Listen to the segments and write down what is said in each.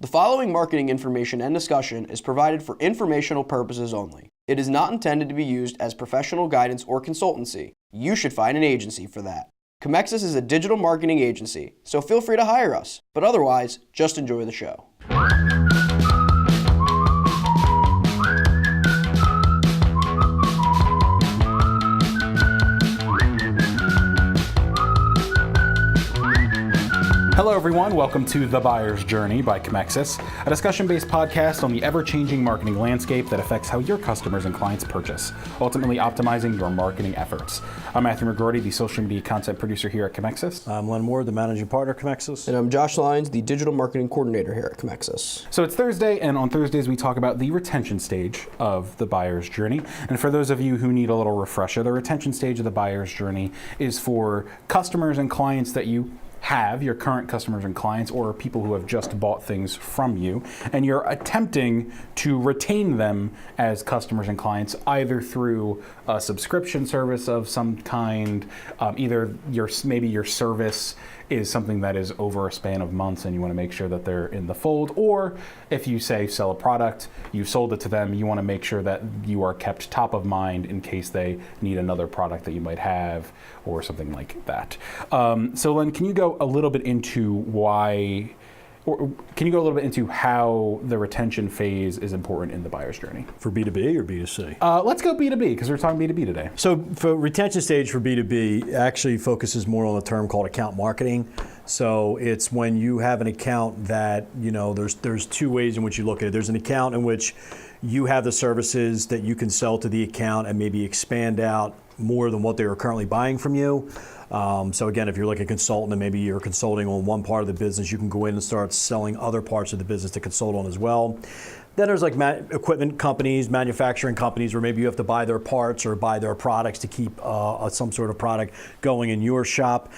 The following marketing information and discussion is provided for informational purposes only. It is not intended to be used as professional guidance or consultancy. You should find an agency for that. Comexis is a digital marketing agency, so feel free to hire us. But otherwise, just enjoy the show. Hello everyone, welcome to The Buyer's Journey by Comexis, a discussion-based podcast on the ever-changing marketing landscape that affects how your customers and clients purchase, ultimately optimizing your marketing efforts. I'm Matthew McGroarty, the social media content producer here at Comexis. I'm Len Ward, the managing partner at Comexis. And I'm Josh Lyons, the digital marketing coordinator here at Comexis. So it's Thursday, and on Thursdays we talk about the retention stage of the buyer's journey. And for those of you who need a little refresher, the retention stage of the buyer's journey is for customers and clients that you have, your current customers and clients, or people who have just bought things from you, and you're attempting to retain them as customers and clients either through a subscription service of some kind, either maybe your service is something that is over a span of months and you want to make sure that they're in the fold, or if you say sell a product, you sold it to them, you want to make sure that you are kept top of mind in case they need another product that you might have or something like that. So Len, can you go a little bit into how the retention phase is important in the buyer's journey? For B2B or B2C? Let's go B2B, because we're talking B2B today. So for retention stage for B2B actually focuses more on a term called account marketing. So it's when you have an account that, there's two ways in which you look at it. There's an account in which you have the services that you can sell to the account and maybe expand out more than what they are currently buying from you. So again, if you're like a consultant and maybe you're consulting on one part of the business, you can go in and start selling other parts of the business to consult on as well. Then there's like equipment companies, manufacturing companies, where maybe you have to buy their parts or buy their products to keep some sort of product going in your shop.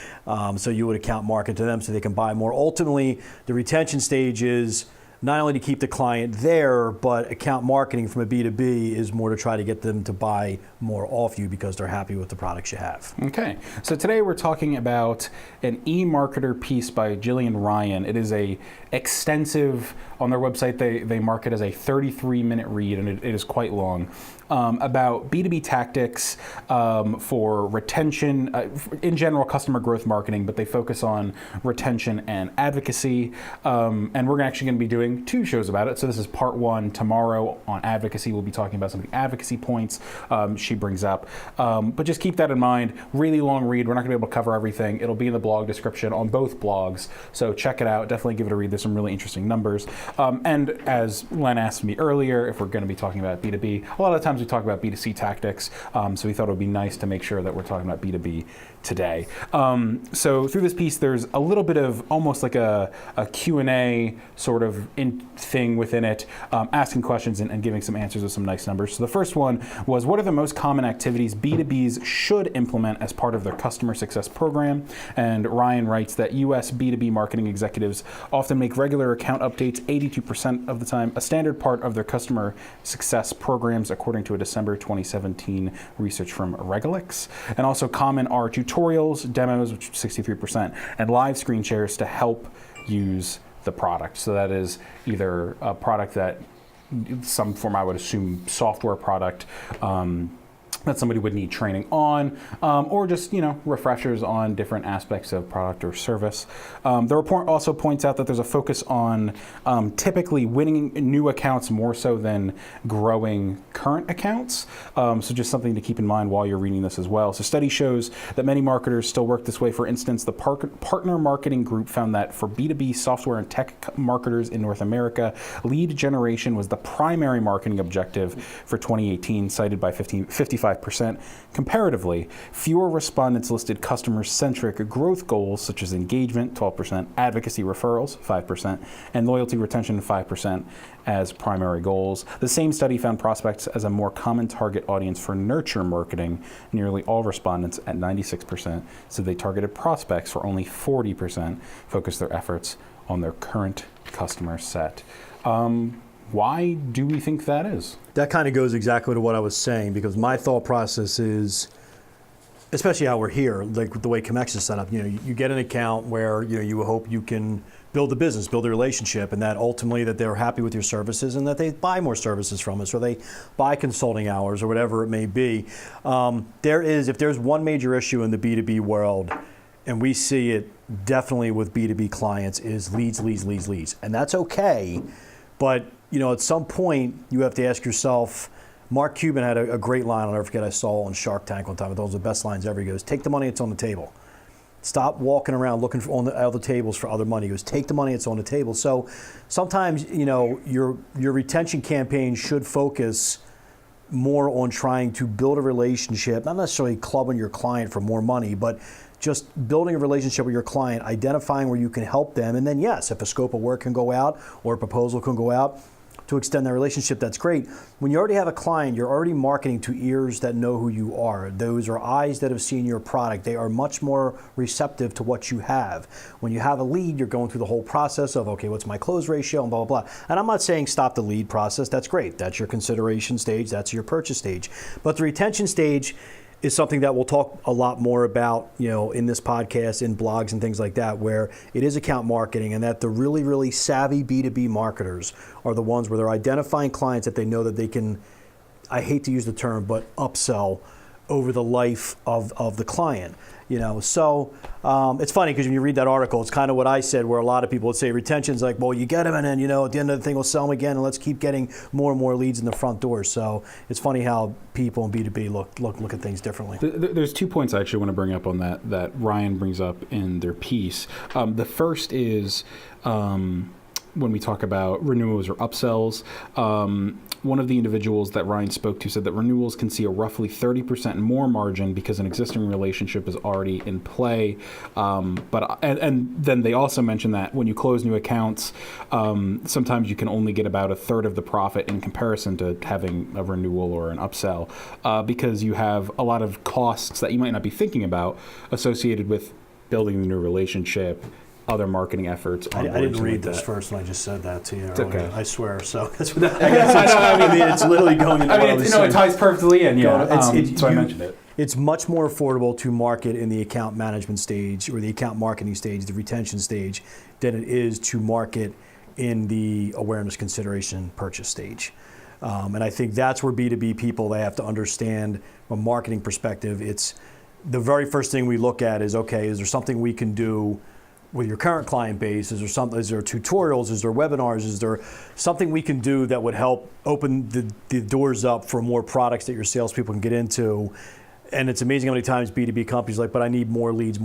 So you would account market to them so they can buy more. Ultimately, the retention stage is not only to keep the client there, but account marketing from a B2B is more to try to get them to buy more off you because they're happy with the products you have. Okay, so today we're talking about an eMarketer piece by Jillian Ryan. It is a extensive, on their website they mark it as a 33-minute read, and it is quite long, about B2B tactics for retention, in general customer growth marketing, but they focus on retention and advocacy. And we're actually going to be doing two shows about it. So this is part one. Tomorrow on advocacy, we'll be talking about some of the advocacy points she brings up. But just keep that in mind. Really long read. We're not going to be able to cover everything. It'll be in the blog description on both blogs. So check it out. Definitely give it a read. There's some really interesting numbers. And as Len asked me earlier, if we're going to be talking about B2B, a lot of times we talk about B2C tactics. So we thought it would be nice to make sure that we're talking about B2B today. So through this piece, there's a little bit of almost like a Q&A sort of thing within it, asking questions and giving some answers with some nice numbers. So the first one was, what are the most common activities B2Bs should implement as part of their customer success program? And Ryan writes that US B2B marketing executives often make regular account updates 82% of the time, a standard part of their customer success programs, according to a December 2017 research from Regalix. And also common are tutorials, demos, which is 63%, and live screen shares to help use the product. So that is either a product that, some form I would assume software product, that somebody would need training on, or just refreshers on different aspects of product or service. The report also points out that there's a focus on typically winning new accounts more so than growing current accounts. So just something to keep in mind while you're reading this as well. So study shows that many marketers still work this way. For instance, the Partner Marketing Group found that for B2B software and tech marketers in North America, lead generation was the primary marketing objective for 2018, cited by 55%. Comparatively, fewer respondents listed customer-centric growth goals such as engagement, 12%, advocacy referrals, 5%, and loyalty retention, 5%, as primary goals. The same study found prospects as a more common target audience for nurture marketing. Nearly all respondents at 96% said they targeted prospects, for only 40% focused their efforts on their current customer set. Why do we think that is? That kind of goes exactly to what I was saying, because my thought process is, especially how we're here, like the way Comexis is set up, you get an account where you hope you can build the business, build a relationship, and that ultimately that they're happy with your services and that they buy more services from us, or they buy consulting hours, or whatever it may be. If there's one major issue in the B2B world, and we see it definitely with B2B clients, is leads. And that's okay, but at some point you have to ask yourself. Mark Cuban had a great line, I'll never forget, I saw on Shark Tank one time. Those are the best lines ever. He goes, take the money that's on the table. Stop walking around looking for on the other tables for other money. He goes, take the money that's on the table. So sometimes, your retention campaign should focus more on trying to build a relationship, not necessarily clubbing your client for more money, but just building a relationship with your client, identifying where you can help them. And then yes, if a scope of work can go out or a proposal can go out to extend that relationship, that's great. When you already have a client, you're already marketing to ears that know who you are. Those are eyes that have seen your product. They are much more receptive to what you have. When you have a lead, you're going through the whole process of, okay, what's my close ratio, and blah, blah, blah. And I'm not saying stop the lead process. That's great. That's your consideration stage. That's your purchase stage. But the retention stage is something that we'll talk a lot more about, in this podcast, in blogs and things like that, where it is account marketing, and that the really, really savvy B2B marketers are the ones where they're identifying clients that they know that they can, I hate to use the term, but upsell over the life of the client. So it's funny because when you read that article, it's kind of what I said, where a lot of people would say retention's like, well, you get them, and then at the end of the thing, we'll sell them again, and let's keep getting more and more leads in the front door. So it's funny how people in B2B look at things differently. There's 2 points I actually want to bring up on that Ryan brings up in their piece. The first is when we talk about renewals or upsells. One of the individuals that Ryan spoke to said that renewals can see a roughly 30% more margin because an existing relationship is already in play. But then they also mentioned that when you close new accounts, sometimes you can only get about a third of the profit in comparison to having a renewal or an upsell, because you have a lot of costs that you might not be thinking about associated with building the new relationship, other marketing efforts. I didn't read this first, and I just said that to you. It's okay. I swear. So that's what it's literally going into. It ties perfectly in. Yeah. So I mentioned it. It's much more affordable to market in the account management stage, or the account marketing stage, the retention stage, than it is to market in the awareness, consideration, purchase stage. And I think that's where B2B people, they have to understand from a marketing perspective. It's the very first thing we look at is, okay, is there something we can do with your current client base? Is there tutorials? Is there webinars? Is there something we can do that would help open the doors up for more products that your salespeople can get into? And it's amazing how many times B2B companies are like, but I need more leads.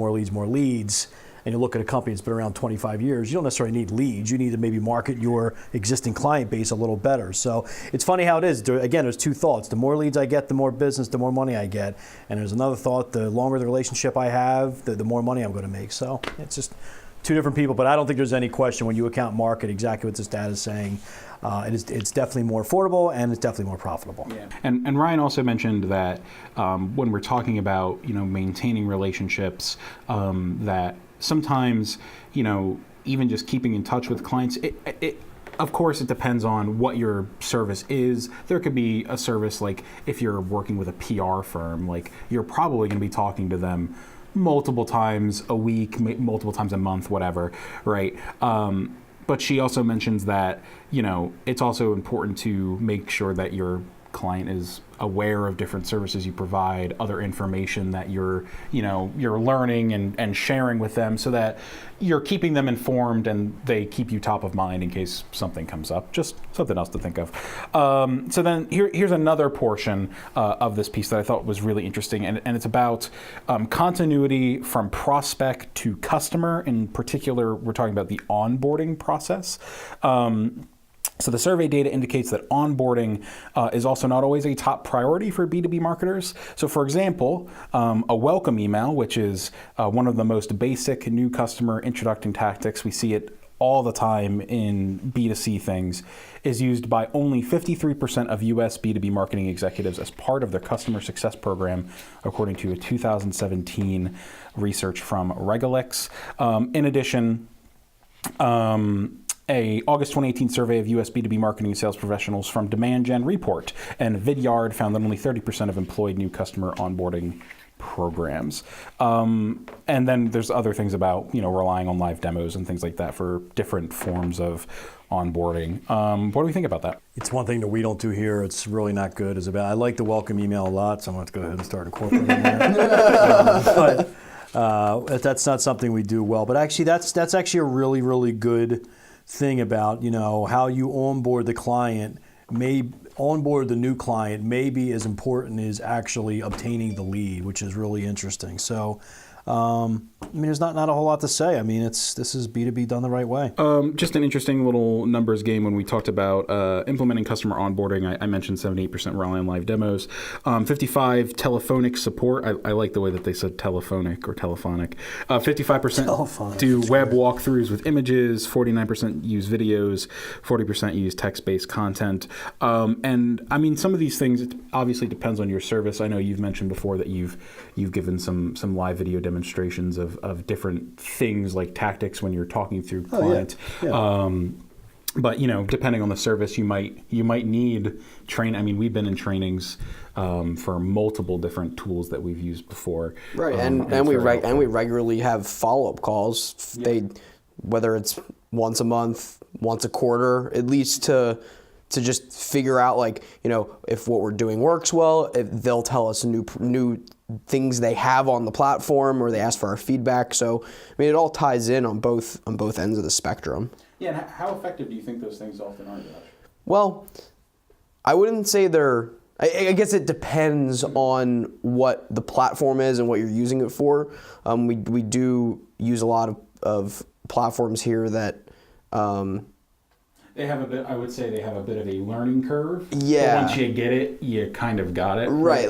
And you look at a company that's been around 25 years, you don't necessarily need leads. You need to maybe market your existing client base a little better. So it's funny how it is. Again, there's 2 thoughts. The more leads I get, the more business, the more money I get. And there's another thought, the longer the relationship I have, the more money I'm going to make. So it's just 2 different people. But I don't think there's any question when you account market exactly what this data is saying. It's definitely more affordable, and it's definitely more profitable. Yeah. And Ryan also mentioned that when we're talking about maintaining relationships, that sometimes even just keeping in touch with clients, of course it depends on what your service is. There could be a service like if you're working with a PR firm, like you're probably going to be talking to them multiple times a week, multiple times a month, whatever, right? But she also mentions that it's also important to make sure that your client is aware of different services you provide, other information that you're learning and sharing with them, so that you're keeping them informed and they keep you top of mind in case something comes up. Just something else to think of. So then here's another portion of this piece that I thought was really interesting, and it's about continuity from prospect to customer. In particular, we're talking about the onboarding process. So the survey data indicates that onboarding is also not always a top priority for B2B marketers. So for example, a welcome email, which is one of the most basic new customer introducing tactics, we see it all the time in B2C things, is used by only 53% of US B2B marketing executives as part of their customer success program, according to a 2017 research from Regalix. In addition, a August 2018 survey of US B2B marketing sales professionals from Demand Gen Report and Vidyard found that only 30% of employed new customer onboarding programs. And then there's other things about, relying on live demos and things like that for different forms of onboarding. What do we think about that? It's one thing that we don't do here. It's really not good. I like the welcome email a lot, so I'm going to go ahead and start incorporating that. But that's not something we do well. But actually, that's actually a really, really good thing about, how you onboard the client. Onboard the new client may be as important as actually obtaining the lead, which is really interesting. So, there's not a whole lot to say. This is B2B done the right way. Just an interesting little numbers game when we talked about implementing customer onboarding. I mentioned 78% rely on live demos, 55 telephonic support. I like the way that they said telephonic or telephonic. 55% do web walkthroughs with images, 49% use videos, 40% use text-based content. And some of these things, it obviously depends on your service. I know you've mentioned before that you've given some live video demonstrations of different things like tactics when you're talking through clients. But depending on the service, you might need train. We've been in trainings for multiple different tools that we've used before. Right, and we regularly have follow-up calls. Yeah. Whether it's once a month, once a quarter, at least to just figure out if what we're doing works well. If they'll tell us new things they have on the platform, or they ask for our feedback. So it all ties in on both ends of the spectrum. Yeah, and how effective do you think those things often are, Josh? Well, I wouldn't say they're. I guess it depends on what the platform is and what you're using it for. We do use a lot of platforms here that. They have a bit. I would say they have a bit of a learning curve. Yeah. But once you get it, you kind of got it. Right.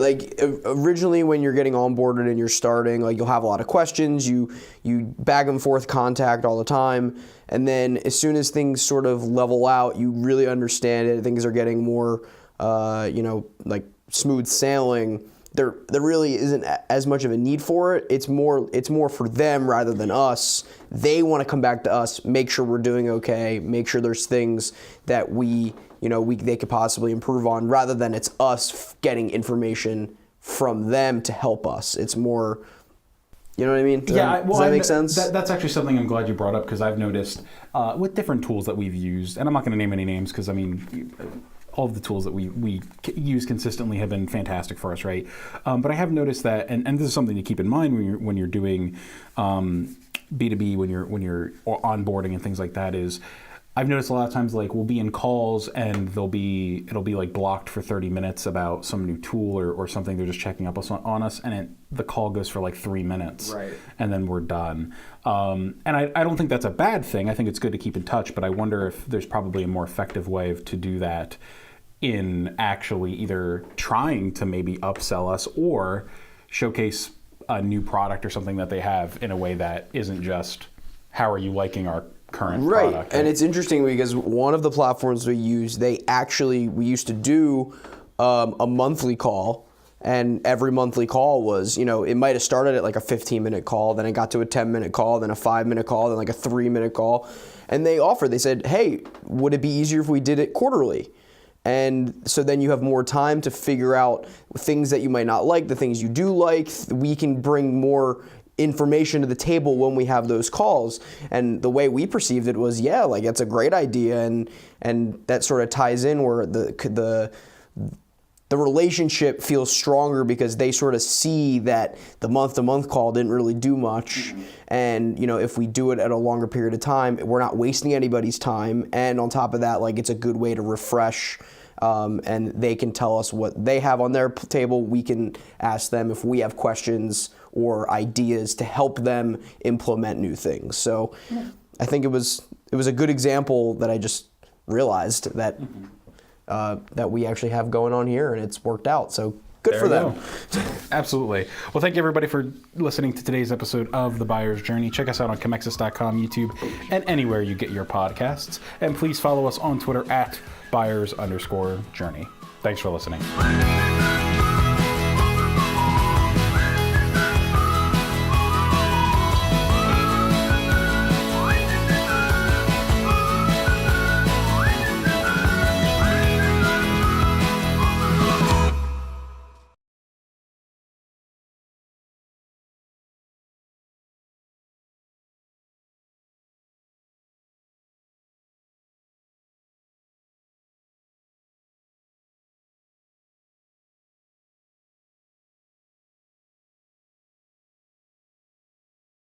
Originally, when you're getting onboarded and you're starting, you'll have a lot of questions. You back and forth contact all the time, and then as soon as things sort of level out, you really understand it. Things are getting more, smooth sailing. There really isn't as much of a need for it. It's more for them rather than us. They want to come back to us, make sure we're doing okay, make sure there's things that they could possibly improve on, rather than it's us getting information from them to help us. It's more, you know what I mean? Does that make sense? That's actually something I'm glad you brought up, because I've noticed with different tools that we've used, and I'm not going to name any names because all of the tools that we use consistently have been fantastic for us, right? But I have noticed that, and this is something to keep in mind when you're doing B2B, when you're onboarding and things like that, is I've noticed a lot of times we'll be in calls and it'll be blocked for 30 minutes about some new tool or something. They're just checking up on us, and the call goes for 3 minutes, right, and then we're done. And I don't think that's a bad thing. I think it's good to keep in touch, but I wonder if there's probably a more effective way to do that in actually either trying to maybe upsell us or showcase a new product or something that they have in a way that isn't just, how are you liking our current product? And it's interesting because one of the platforms we use, we used to do a monthly call, and every monthly call was, it might have started at a 15-minute call, then it got to a 10-minute call, then a 5-minute call, then a 3-minute call. And they said, hey, would it be easier if we did it quarterly? And so then you have more time to figure out things that you might not like, the things you do like. We can bring more information to the table when we have those calls. And the way we perceived it was, it's a great idea, and that sort of ties in where the relationship feels stronger, because they sort of see that the month-to-month call didn't really do much. Mm-hmm. And if we do it at a longer period of time, we're not wasting anybody's time. And on top of that, it's a good way to refresh, and they can tell us what they have on their table. We can ask them if we have questions or ideas to help them implement new things. So I think it was a good example that I just realized that that we actually have going on here, and it's worked out. So good for them. Absolutely. Well, thank you everybody for listening to today's episode of The Buyer's Journey. Check us out on Comexis.com, YouTube, and anywhere you get your podcasts. And please follow us on Twitter at @buyers_journey. Thanks for listening.